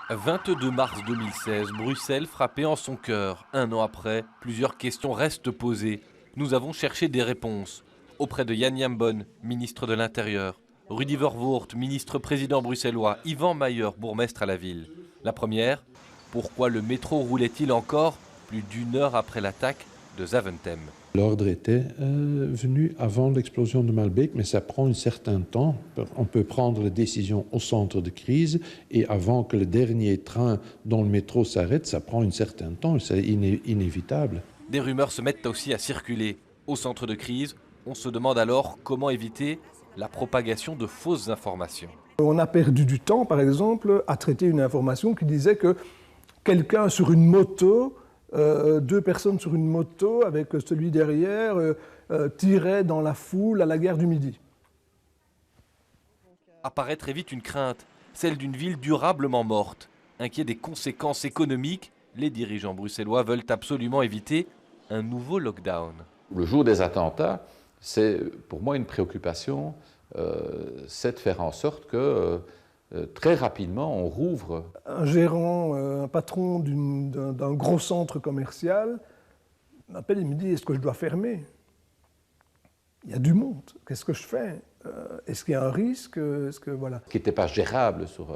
22 mars 2016, Bruxelles frappée en son cœur. Un an après, plusieurs questions restent posées. Nous avons cherché des réponses auprès de Jan Jambon, ministre de l'Intérieur, Rudy Verwoerd, ministre-président bruxellois, Ivan Mayer, bourgmestre à la ville. La première, pourquoi le métro roulait-il encore plus d'une heure après l'attaque de Zaventem? L'ordre était venu avant l'explosion de Malbec, mais ça prend un certain temps. On peut prendre la décision au centre de crise et avant que le dernier train dans le métro s'arrête, ça prend un certain temps, c'est inévitable. Des rumeurs se mettent aussi à circuler. Au centre de crise, on se demande alors comment éviter la propagation de fausses informations. On a perdu du temps, par exemple, à traiter une information qui disait que quelqu'un sur une moto, deux personnes sur une moto avec celui derrière, tiraient dans la foule à la gare du Midi. Apparaît très vite une crainte, celle d'une ville durablement morte. Inquiets des conséquences économiques, les dirigeants bruxellois veulent absolument éviter un nouveau lockdown. Le jour des attentats, c'est pour moi une préoccupation, c'est de faire en sorte que très rapidement on rouvre. Un gérant, un patron d'un gros centre commercial m'appelle et me dit « Est-ce que je dois fermer ? Il y a du monde, qu'est-ce que je fais ? Est-ce qu'il y a un risque ? Voilà. » Ce qui n'était pas gérable sur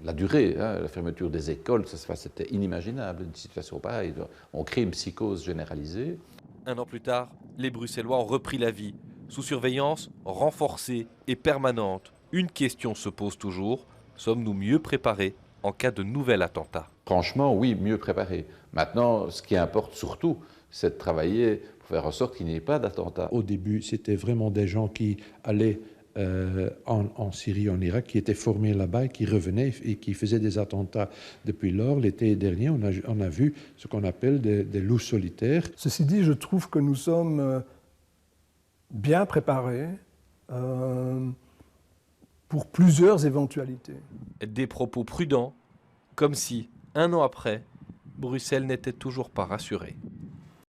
la durée, hein, la fermeture des écoles, c'était inimaginable, une situation pareille. On crée une psychose généralisée. Un an plus tard, les Bruxellois ont repris la vie, sous surveillance renforcée et permanente. Une question se pose toujours, sommes-nous mieux préparés en cas de nouvel attentat? Franchement, oui, mieux préparés. Maintenant, ce qui importe surtout, c'est de travailler pour faire en sorte qu'il n'y ait pas d'attentat. Au début, c'était vraiment des gens qui allaient en Syrie, en Irak, qui étaient formés là-bas, qui revenaient et qui faisaient des attentats. Depuis lors, l'été dernier, on a vu ce qu'on appelle des loups solitaires. Ceci dit, je trouve que nous sommes bien préparés pour plusieurs éventualités. Des propos prudents, comme si, un an après, Bruxelles n'était toujours pas rassurée.